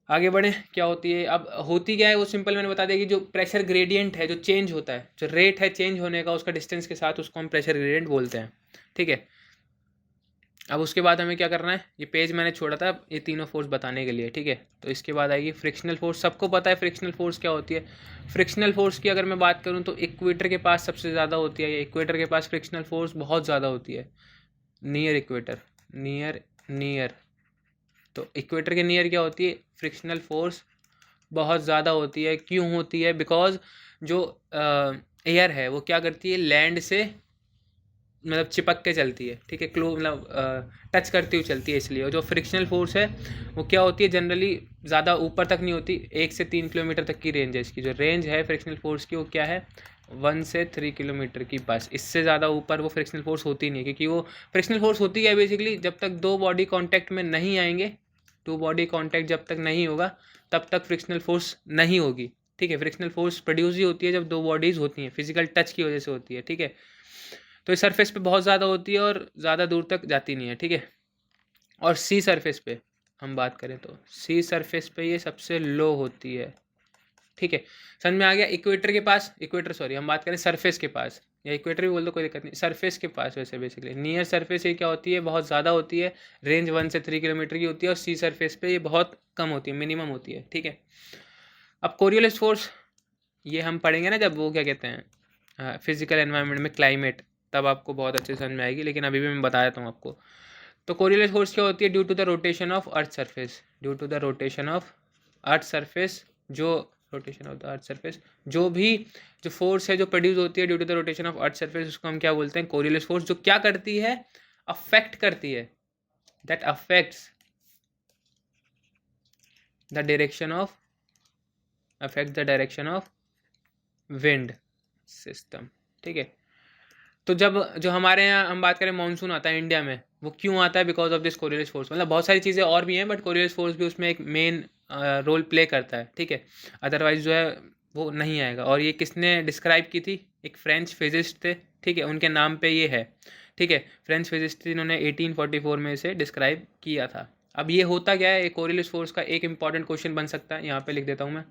आगे बढ़े, क्या होती है, अब होती क्या है वो सिंपल मैंने बता दिया कि जो प्रेशर ग्रेडियंट है जो चेंज होता है, जो रेट है चेंज होने का उसका डिस्टेंस के साथ, उसको हम प्रेशर ग्रेडियंट बोलते हैं, ठीक है। अब उसके बाद हमें क्या करना है, ये पेज मैंने छोड़ा था ये तीनों फोर्स बताने के लिए, ठीक है। तो इसके बाद आएगी फ्रिक्शनल फोर्स। सबको पता है फ्रिक्शनल फोर्स क्या होती है। फ्रिक्शनल फोर्स की अगर मैं बात करूँ तो इक्वेटर के पास सबसे ज़्यादा होती है, इक्वेटर के पास फ्रिक्शनल फोर्स बहुत ज़्यादा होती है, नियर इक्वेटर, नियर। तो इक्वेटर के नियर क्या होती है, फ्रिक्शनल फोर्स बहुत ज़्यादा होती है। क्यों होती है, बिकॉज जो एयर है वो क्या करती है, लैंड से मतलब चिपक के चलती है, ठीक है, मतलब टच करती हुई चलती है, इसलिए। और जो फ्रिक्शनल फोर्स है वो क्या होती है, जनरली ज़्यादा ऊपर तक नहीं होती, 1 से 3 किलोमीटर तक की रेंज है इसकी। जो रेंज है फ्रिक्शनल फोर्स की वो क्या है, 1 से 3 किलोमीटर की, बस इससे ज़्यादा ऊपर वो फ्रिक्शनल फोर्स होती नहीं है। क्योंकि वो फ्रिक्शनल फोर्स होती है बेसिकली जब तक दो बॉडी कॉन्टैक्ट में नहीं आएंगे, टू बॉडी कॉन्टैक्ट जब तक नहीं होगा तब तक फ्रिक्शनल फोर्स नहीं होगी, ठीक है। फ्रिक्शनल फोर्स प्रोड्यूस ही होती है जब दो बॉडीज़ होती हैं, फिजिकल टच की वजह से होती है, ठीक है। तो इस सरफेस पे बहुत ज़्यादा होती है और ज़्यादा दूर तक जाती नहीं है, ठीक है। और सी सरफेस पे हम बात करें तो सी सरफेस पे ये सबसे लो होती है, ठीक है। समझ में आ गया। इक्वेटर के पास, इक्वेटर सॉरी हम बात करें सरफेस के पास, या इक्वेटर भी बोल दो कोई दिक्कत नहीं, सरफेस के पास वैसे बेसिकली नियर सरफेस ये क्या होती है, बहुत ज़्यादा होती है, रेंज 1 से 3 किलोमीटर की होती है। और सी सरफेस पे ये बहुत कम होती है, मिनिमम होती है, ठीक है। अब कोरियोलिस फोर्स ये हम पढ़ेंगे ना जब वो क्या कहते हैं फिजिकल एनवायरनमेंट में, क्लाइमेट, तब आपको बहुत अच्छे से समझ में आएगी, लेकिन अभी भी मैं बता देता हूँ आपको। तो कोरियोलिस फोर्स क्या होती है, due to the rotation of earth surface, due to the rotation of earth surface, जो rotation of the earth surface, जो भी जो फोर्स है जो प्रोड्यूस होती है due to the rotation of earth surface, उसको हम क्या बोलते हैं, कोरियोलिस फोर्स। जो क्या करती है, अफेक्ट करती है, that affects the direction of, affect the direction of wind system, ठीक है। तो जब जो हमारे यहाँ हम बात करें मानसून आता है इंडिया में, वो क्यों आता है, because of this Coriolis force. मतलब बहुत सारी चीज़ें और भी हैं बट कोरियोलिस फोर्स भी उसमें एक मेन रोल प्ले करता है, ठीक है। अदरवाइज जो है वो नहीं आएगा। और ये किसने डिस्क्राइब की थी, एक फ्रेंच फिजिस्ट थे, ठीक है, उनके नाम पे ये है, ठीक है। फ्रेंच फिजिस्ट थे, इन्होंने 1844 में इसे डिस्क्राइब किया था। अब ये होता क्या है, कोरियोलिस फोर्स का एक इंपॉर्टेंट क्वेश्चन बन सकता है, यहाँ पे लिख देता हूँ मैं,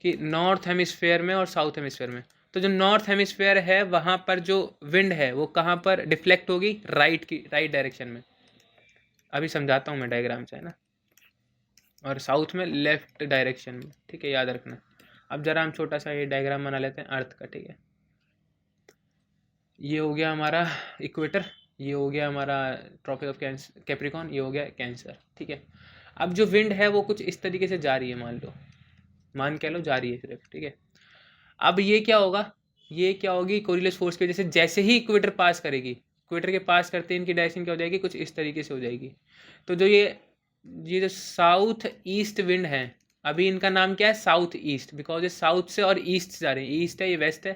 कि नॉर्थ हेमिस्फेयर में और साउथ हेमिस्फेयर में। तो जो नॉर्थ हेमिस्फेयर है वहाँ पर जो विंड है वो कहाँ पर डिफ्लेक्ट होगी, राइट डायरेक्शन में। अभी समझाता हूँ मैं डायग्राम से, है ना। और साउथ में लेफ्ट डायरेक्शन में, ठीक है, याद रखना। अब जरा हम छोटा सा ये डायग्राम बना लेते हैं अर्थ का, ठीक है। ये हो गया हमारा इक्वेटर, ये हो गया हमारा ट्रॉपिक ऑफ कैप्रिकॉन, ये हो गया कैंसर, ठीक है। अब जो विंड है वो कुछ इस तरीके से जा रही है, मान कह लो जा रही है सिर्फ, ठीक है। अब ये क्या होगा, ये क्या होगी, कोरियोलिस फोर्स की वजह से जैसे ही इक्वेटर पास करेगी, इक्वेटर के पास करते हैं इनकी डायरेक्शन क्या हो जाएगी, कुछ इस तरीके से हो जाएगी। तो जो ये जो साउथ ईस्ट विंड है, अभी इनका नाम क्या है, साउथ ईस्ट, बिकॉज ये साउथ से और ईस्ट से जा रहे हैं। ईस्ट है, ये वेस्ट है,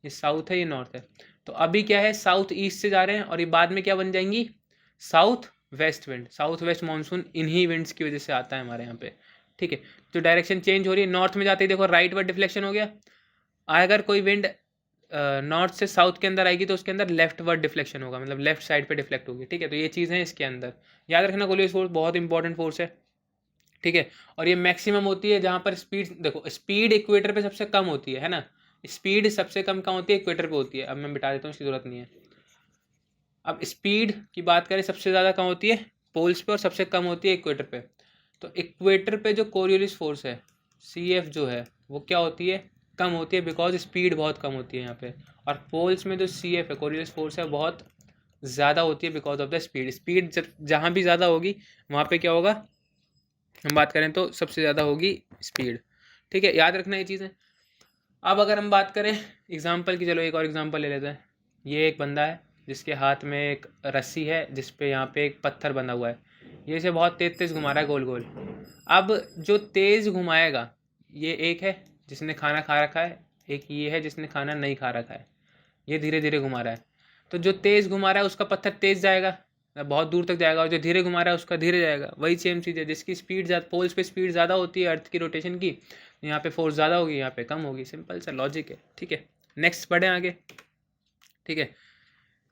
ये साउथ है, ये नॉर्थ है। तो अभी क्या है, साउथ ईस्ट से जा रहे हैं और ये बाद में क्या बन जाएंगी, south west wind. South west monsoon इन्हीं विंड्स की वजह से आता है हमारे यहाँ पे, ठीक है। तो डायरेक्शन चेंज हो रही है, नॉर्थ में जाते ही देखो राइट वर्ड डिफ्लेक्शन हो गया। अगर कोई विंड नॉर्थ से साउथ के अंदर आएगी तो उसके अंदर लेफ्ट वर्ड डिफ्लेक्शन होगा, मतलब लेफ्ट साइड पे डिफ्लेक्ट होगी, ठीक है। तो ये चीज़ है इसके अंदर, याद रखना। कोलियस फोर्स बहुत इंपॉर्टेंट फोर्स है, ठीक है। और ये मैक्सिमम होती है जहाँ पर स्पीड, देखो स्पीड इक्वेटर पे सबसे कम होती है ना, स्पीड सबसे कम कहाँ होती है, इक्वेटर पे होती है। अब मैं मिटा देता हूँ, इसकी जरूरत नहीं है। अब स्पीड की बात करें, सबसे ज़्यादा कहाँ होती है, पोल्स पे, और सबसे कम होती है इक्वेटर पे। तो इक्वेटर पे जो कोरियोलिस फोर्स है, CF जो है, वो क्या होती है, कम होती है, बिकॉज स्पीड बहुत कम होती है यहाँ पे। और पोल्स में जो CF है, कोरियोलिस फोर्स है, बहुत ज़्यादा होती है because of the speed. Speed जहाँ भी ज़्यादा होगी वहाँ पे क्या होगा, हम बात करें तो सबसे ज़्यादा होगी स्पीड, ठीक है। याद रखना ये चीज़ें। अब अगर हम बात करें एग्जाम्पल की, चलो एक और एग्जाम्पल ले लेते हैं। ये एक बंदा है जिसके हाथ में एक रस्सी है जिस पे यहाँ पे एक पत्थर बंधा हुआ है, ये इसे बहुत तेज तेज घुमा रहा है, गोल गोल। अब जो तेज़ घुमाएगा, ये एक है जिसने खाना खा रखा है, एक ये है जिसने खाना नहीं खा रखा है, ये धीरे धीरे घुमा रहा है। तो जो तेज़ घुमा रहा है उसका पत्थर तेज़ जाएगा, बहुत दूर तक जाएगा, और जो धीरे घुमा रहा है उसका धीरे जाएगा। वही सेम चीज़ है, जिसकी स्पीड ज़्यादा, पोल्स पे स्पीड ज़्यादा होती है अर्थ की रोटेशन की, यहाँ पे फोर्स ज़्यादा होगी, यहाँ पे कम होगी। सिंपल सा लॉजिक है, ठीक है। नेक्स्ट बढ़े आगे, ठीक है।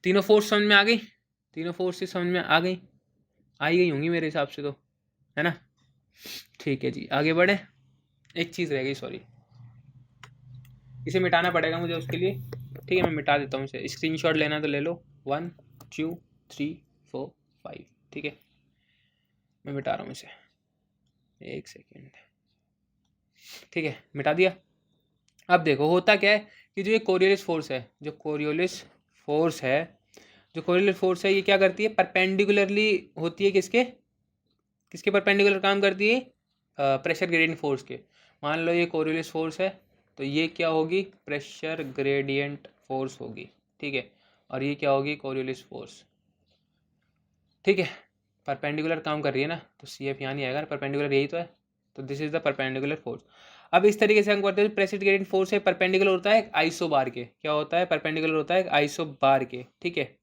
तीनों फोर्स समझ में आ गई, तीनों फोर्सेस समझ में आ गई होंगी मेरे हिसाब से तो, है ना। ठीक है जी, आगे बढ़े। एक चीज़ रह गई, सॉरी, इसे मिटाना पड़ेगा मुझे उसके लिए, ठीक है। मैं मिटा देता हूँ इसे, स्क्रीनशॉट लेना तो ले लो। 1 2 3 4 5, ठीक है। मैं मिटा रहा हूँ इसे, एक सेकेंड, ठीक है, मिटा दिया। अब देखो होता क्या है कि जो ये कोरियोलिस फोर्स है, जो कोरियोलिस फोर्स है, जो कोरियोलिस फोर्स है, ये क्या करती है, परपेंडिकुलरली होती है, किसके किसके परपेंडिकुलर काम करती है, प्रेशर ग्रेडियंट फोर्स के। मान लो ये कोरियोलिस फोर्स है, तो ये क्या होगी, प्रेशर ग्रेडियंट फोर्स होगी, ठीक है। और ये क्या होगी, कोरियोलिस फोर्स, ठीक है। परपेंडिकुलर काम कर रही है ना, तो CF यहाँ नहीं आएगा ना, परपेंडिकुलर यही तो है, तो this is the perpendicular force. अब इस तरीके से हम करते हैं, प्रेशर ग्रेडियंट फोर्स है, परपेंडिकुलर होता है आइसो बार के, क्या होता है, परपेंडिकुलर होता है आइसो बार के, ठीक है।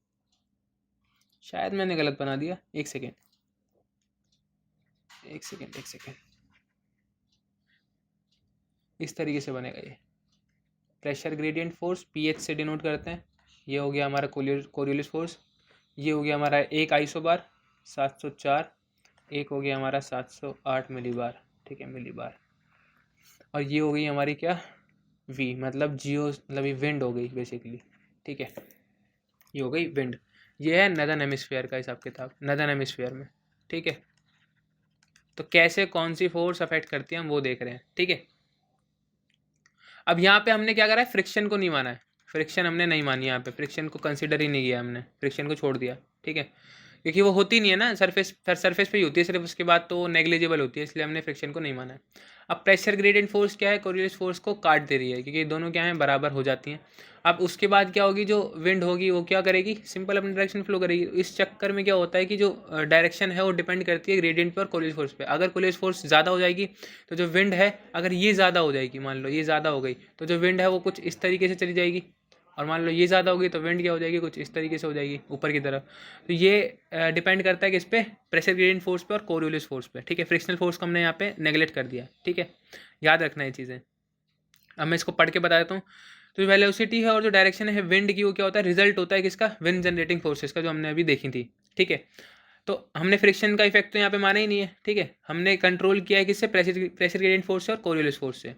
शायद मैंने गलत बना दिया, एक सेकेंड, इस तरीके से बनेगा ये। प्रेशर ग्रेडियंट फोर्स PH से डिनोट करते हैं, ये हो गया हमारा कोरियोलिस फोर्स, ये हो गया हमारा एक आइसोबार 704, एक हो गया हमारा 708 मिलीबार, ठीक है, मिलीबार। और ये हो गई हमारी क्या, V, मतलब जियो, मतलब ये विंड हो गई बेसिकली, ठीक है। ये हो गई विंड, ये है नदर्न हेमिस्फीयर का हिसाब किताब, नदर्न हेमिस्फीयर में, ठीक है। तो कैसे कौन सी फोर्स अफेक्ट करती है हम वो देख रहे हैं, ठीक है। अब यहाँ पे हमने क्या करा है, फ्रिक्शन को नहीं माना है, फ्रिक्शन हमने नहीं मानी, यहाँ पे फ्रिक्शन को कंसिडर ही नहीं किया हमने, फ्रिक्शन को छोड़ दिया, ठीक है, क्योंकि वो होती नहीं है ना, सरफेस पे ही होती है सिर्फ, उसके बाद तो नेग्लिजिबल होती है, इसलिए हमने फ्रिक्शन को नहीं माना है। अब प्रेशर ग्रेडियंट फोर्स क्या है, कोरियोलिस फोर्स को काट दे रही है, क्योंकि दोनों क्या हैं, बराबर हो जाती हैं। अब उसके बाद क्या होगी, जो विंड होगी वो क्या करेगी, सिंपल अपनी डायरेक्शन फ्लो करेगी। इस चक्कर में क्या होता है कि जो डायरेक्शन है वो डिपेंड करती है ग्रेडियंट पर और कोरियोलिस फोर्स पे। अगर कोरियोलिस फोर्स ज़्यादा हो जाएगी तो जो विंड है, अगर ये ज़्यादा हो जाएगी, मान लो ये ज़्यादा हो गई, तो जो विंड है वो कुछ इस तरीके से चली जाएगी, और मान लो ये ज़्यादा होगी तो विंड क्या हो जाएगी, कुछ इस तरीके से हो जाएगी ऊपर की तरफ। तो ये डिपेंड करता है किस पे, प्रेशर ग्रेडियंट फोर्स पे और कोरियोलिस फोर्स पे, ठीक है। फ्रिक्शनल फोर्स को हमने यहाँ पे नेगलेक्ट कर दिया, ठीक है, याद रखना ये चीज़ें। अब मैं इसको पढ़ के बता देता हूँ। तो जो वेलोसिटी है और जो डायरेक्शन है विंड की, वो क्या होता है, रिजल्ट होता है किसका, विंड जनरेटिंग फोर्सेस का, जो हमने अभी देखी थी, ठीक है। तो हमने फ्रिक्शन का इफेक्ट तो यहाँ पे माना ही नहीं है, ठीक है। हमने कंट्रोल किया है किससे, प्रेशर ग्रेडियंट फोर्स से और कोरियोलिस फोर्स से।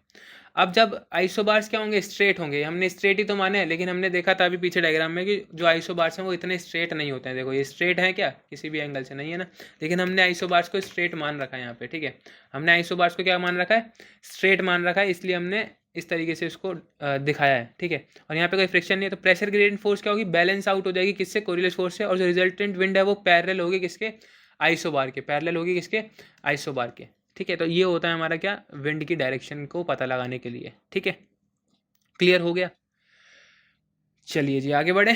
अब जब आइसोबार्स क्या होंगे, स्ट्रेट होंगे, हमने स्ट्रेट ही तो माने हैं, लेकिन हमने देखा था अभी पीछे डायग्राम में कि जो आइसोबार्स हैं वो इतने स्ट्रेट नहीं होते हैं। देखो ये स्ट्रेट है क्या, किसी भी एंगल से नहीं है ना, लेकिन हमने आइसोबार्स को स्ट्रेट मान रखा है यहाँ पे, ठीक है। हमने आइसोबार्स को क्या मान रखा है, स्ट्रेट मान रखा है, इसलिए हमने इस तरीके से इसको दिखाया है, ठीक है। और यहाँ पे कोई फ्रिक्शन नहीं है, तो प्रेशर ग्रेडियंट फोर्स क्या होगी, बैलेंस आउट हो जाएगी किससे, कोरियोलिस फोर्स से, और जो रिजल्टेंट विंड है वो पैरेलल होगी किसके, आइसोबार के, पैरेलल होगी किसके, आइसोबार के, ठीक है। तो ये होता है हमारा क्या, विंड की डायरेक्शन को पता लगाने के लिए, ठीक है। क्लियर हो गया, चलिए जी आगे बढ़े।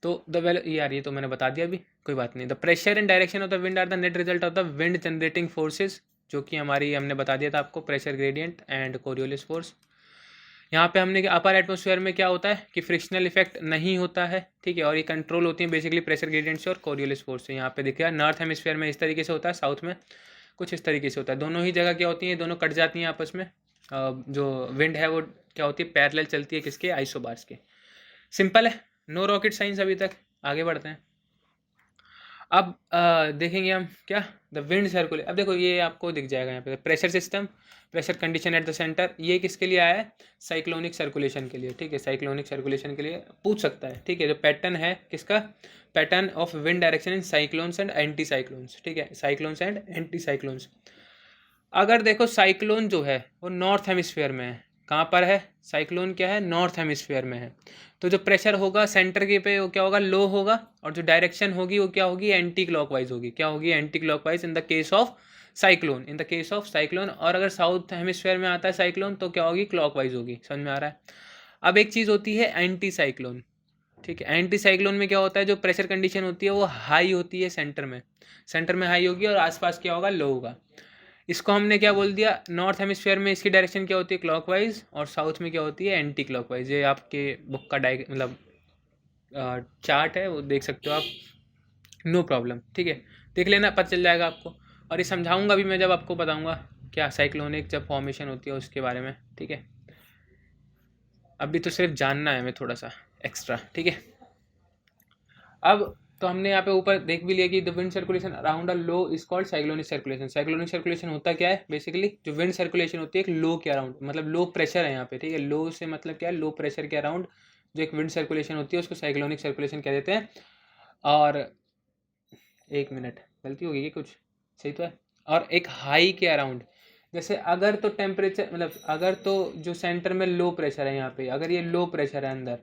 तो यार ये तो मैंने बता दिया अभी, कोई बात नहीं। The pressure and direction of the wind are the net result of the wind generating forces, जो कि हमारी हमने बता दिया था आपको, pressure gradient and Coriolis force. यहाँ पे हमने अपर एटमोसफेयर में क्या होता है कि फ्रिक्शनल इफेक्ट नहीं होता है, ठीक है। और ये कंट्रोल होती है बेसिकली प्रेशर ग्रेडियंट से और कोरियोलिस फोर्स से। यहाँ पे देखिए नॉर्थ हेमिस्फीयर में इस तरीके से होता है, साउथ में कुछ इस तरीके से होता है। दोनों ही जगह क्या होती हैं, दोनों कट जाती हैं आपस में, जो विंड है वो क्या होती है, पैरेलल चलती है किसके, आइसोबार्स के। सिंपल है, नो रॉकेट साइंस अभी तक। आगे बढ़ते हैं। अब देखेंगे हम क्या, द विंड सर्कुलेशन। अब देखो ये आपको दिख जाएगा यहाँ पे, pressure system, pressure condition at the centre, ये किसके लिए आया है, साइक्लोनिक सर्कुलेशन के लिए, ठीक है, साइक्लोनिक सर्कुलेशन के लिए पूछ सकता है, ठीक है। जो पैटर्न है किसका, pattern of wind direction in cyclones and anti cyclones, ठीक है, साइक्लोन्स एंड एंटी साइक्लोन्स। अगर देखो साइक्लोन जो है वो नॉर्थ हेमिस्फीयर में है, कहाँ पर है, साइक्लोन क्या है, नॉर्थ हेमिस्फीयर में है, तो जो प्रेशर होगा सेंटर के पे वो क्या होगा, लो होगा, और जो डायरेक्शन होगी वो क्या होगी, एंटी क्लॉकवाइज होगी। क्या होगी, anti clockwise in the case of cyclone, in the case of cyclone. और अगर साउथ हेमिस्फीयर में आता है साइक्लोन तो क्या होगी, क्लॉकवाइज होगी। समझ में आ रहा है। अब एक चीज़ होती है एंटी साइक्लोन, ठीक है। एंटी साइक्लोन में क्या होता है, जो प्रेशर कंडीशन होती है वो हाई होती है सेंटर में, सेंटर में हाई होगी और आसपास क्या होगा, लो होगा। इसको हमने क्या बोल दिया, नॉर्थ हेमिस्फीयर में इसकी डायरेक्शन क्या होती है, क्लॉकवाइज, और साउथ में क्या होती है, एंटी क्लॉकवाइज। ये आपके बुक का मतलब चार्ट है, वो देख सकते हो आप, नो प्रॉब्लम, ठीक है, देख लेना, पता चल जाएगा आपको। और ये समझाऊंगा भी मैं जब आपको बताऊंगा क्या साइक्लोनिक जब फॉर्मेशन होती है उसके बारे में, ठीक है। अभी तो सिर्फ जानना है हमें थोड़ा सा एक्स्ट्रा, ठीक है। अब तो हमने यहाँ पे ऊपर देख भी लिया कि the wind circulation around a low is called cyclonic circulation. Cyclonic circulation होता क्या है, बेसिकली जो विंड सर्कुलेशन होती है एक लो के अराउंड, मतलब लो प्रेशर है यहाँ पे, ठीक है। लो से मतलब क्या है, लो प्रेशर के अराउंड जो एक विंड सर्कुलेशन होती है उसको साइक्लोनिक सर्कुलेशन कह देते हैं। और एक मिनट, गलती हो गई कुछ, सही तो है। और एक हाई के अराउंड, जैसे अगर तो टेम्परेचर, मतलब अगर तो जो सेंटर में लो प्रेशर है यहाँ पे, अगर ये लो प्रेशर है अंदर,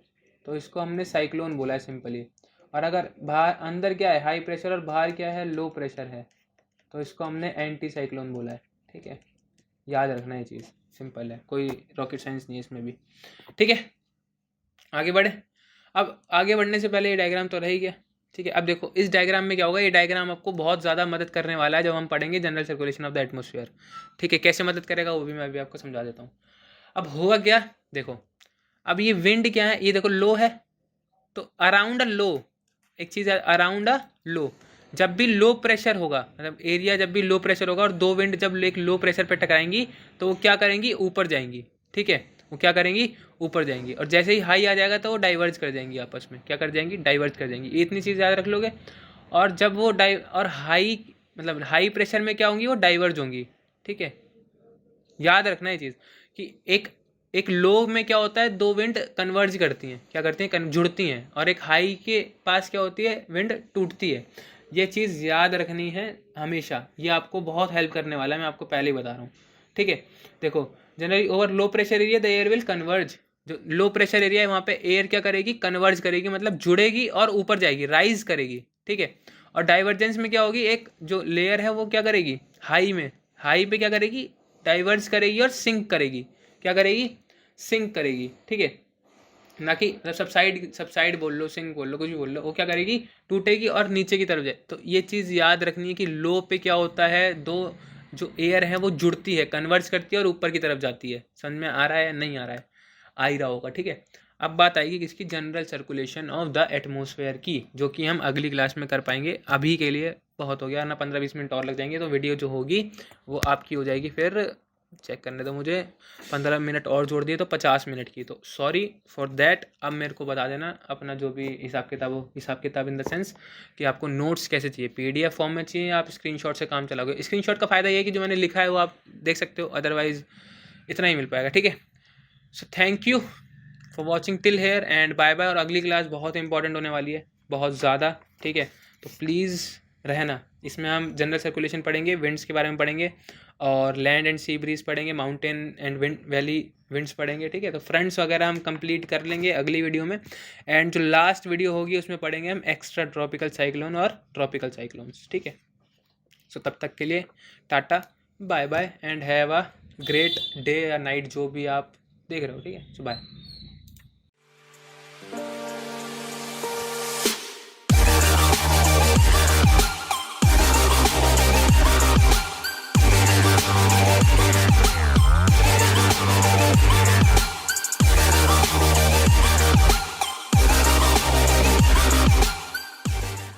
तो इसको हमने साइक्लोन बोला है सिंपली। और अगर बाहर, अंदर क्या है हाई प्रेशर और बाहर क्या है लो प्रेशर है, तो इसको हमने एंटी साइक्लोन बोला है, ठीक है। याद रखना ये चीज़, सिंपल है, कोई रॉकेट साइंस नहीं है इसमें भी, ठीक है। आगे बढ़े। अब आगे बढ़ने से पहले ये डायग्राम तो रह ही गया, ठीक है। अब देखो इस डायग्राम में क्या होगा, ये डायग्राम आपको बहुत ज़्यादा मदद करने वाला है जब हम पढ़ेंगे general circulation of the atmosphere, ठीक है। कैसे मदद करेगा वो भी मैं अभी आपको समझा देता हूँ। अब होगा क्या, देखो अब ये विंड क्या है, ये देखो लो है, तो अराउंड अ लो, एक चीज़ है अराउंड अ लो, जब भी लो प्रेशर होगा, मतलब एरिया जब भी लो प्रेशर होगा और दो विंड जब एक लो प्रेशर पे टकराएंगी तो वो क्या करेंगी, ऊपर जाएंगी, ठीक है। वो क्या करेंगी, ऊपर जाएंगी, और जैसे ही हाई आ जाएगा तो वो डाइवर्ज कर जाएंगी आपस में, क्या कर जाएंगी, डाइवर्ज कर जाएंगी। ये इतनी चीज़ याद रख लोगे। और जब वो और हाई, मतलब हाई प्रेशर में क्या होंगी, वो डाइवर्ज होंगी, ठीक है। याद रखना ये चीज़ कि एक एक लो में क्या होता है, दो विंड कन्वर्ज करती हैं, क्या करती हैं, जुड़ती हैं, और एक हाई के पास क्या होती है, विंड टूटती है। ये चीज़ याद रखनी है हमेशा, ये आपको बहुत हेल्प करने वाला है, मैं आपको पहले ही बता रहा हूँ, ठीक है। देखो generally over low pressure area the air will converge, जो लो प्रेशर एरिया है वहाँ पे एयर क्या करेगी, कन्वर्ज करेगी, मतलब जुड़ेगी और ऊपर जाएगी, राइज करेगी, ठीक है। और डाइवर्जेंस में क्या होगी, एक जो लेयर है वो क्या करेगी, हाई में, हाई पे क्या करेगी, डाइवर्ज करेगी और सिंक करेगी, क्या करेगी, सिंक करेगी, ठीक है। ना कि सब साइड बोल लो, सिंक बोल लो, कुछ भी बोल लो, वो क्या करेगी, टूटेगी और नीचे की तरफ जाए। तो ये चीज़ याद रखनी है कि लो पे क्या होता है, दो जो एयर है वो जुड़ती है, कन्वर्ज करती है और ऊपर की तरफ जाती है। समझ में आ रहा है या नहीं आ रहा है, आ ही रहा होगा, ठीक है। अब बात आएगी किसकी, general circulation of the atmosphere की, जो कि हम अगली क्लास में कर पाएंगे। अभी के लिए बहुत हो गया ना, 15-20 मिनट और लग जाएंगे, तो वीडियो जो होगी वो आपकी हो जाएगी, फिर चेक करने दो मुझे, 15 मिनट और जोड़ दिए तो 50 मिनट की, तो सॉरी फॉर दैट। अब मेरे को बता देना अपना जो भी हिसाब किताब हो, हिसाब किताब इन द सेंस कि आपको नोट्स कैसे चाहिए, पीडीएफ फॉर्म में चाहिए, आप स्क्रीनशॉट से काम चलाओगे। स्क्रीनशॉट का फ़ायदा ये है कि जो मैंने लिखा है वो आप देख सकते हो, अदरवाइज इतना ही मिल पाएगा, ठीक है। So thank you for watching till here and bye bye. और अगली क्लास बहुत इंपॉर्टेंट होने वाली है, बहुत ज़्यादा, ठीक है। तो प्लीज़ रहना, इसमें हम जनरल सर्कुलेशन पढ़ेंगे, विंड्स के बारे में पढ़ेंगे, और लैंड एंड सी ब्रीज पढ़ेंगे, mountain and wind valley winds पढ़ेंगे, ठीक है। तो फ्रंट्स वगैरह हम कंप्लीट कर लेंगे अगली वीडियो में, एंड जो लास्ट वीडियो होगी उसमें पढ़ेंगे हम एक्स्ट्रा ट्रॉपिकल साइक्लोन और ट्रॉपिकल साइक्लोन्स, ठीक है। सो तब तक के लिए tata, bye bye, and have a great day या नाइट, जो भी आप देख रहे हो, ठीक है। So bye.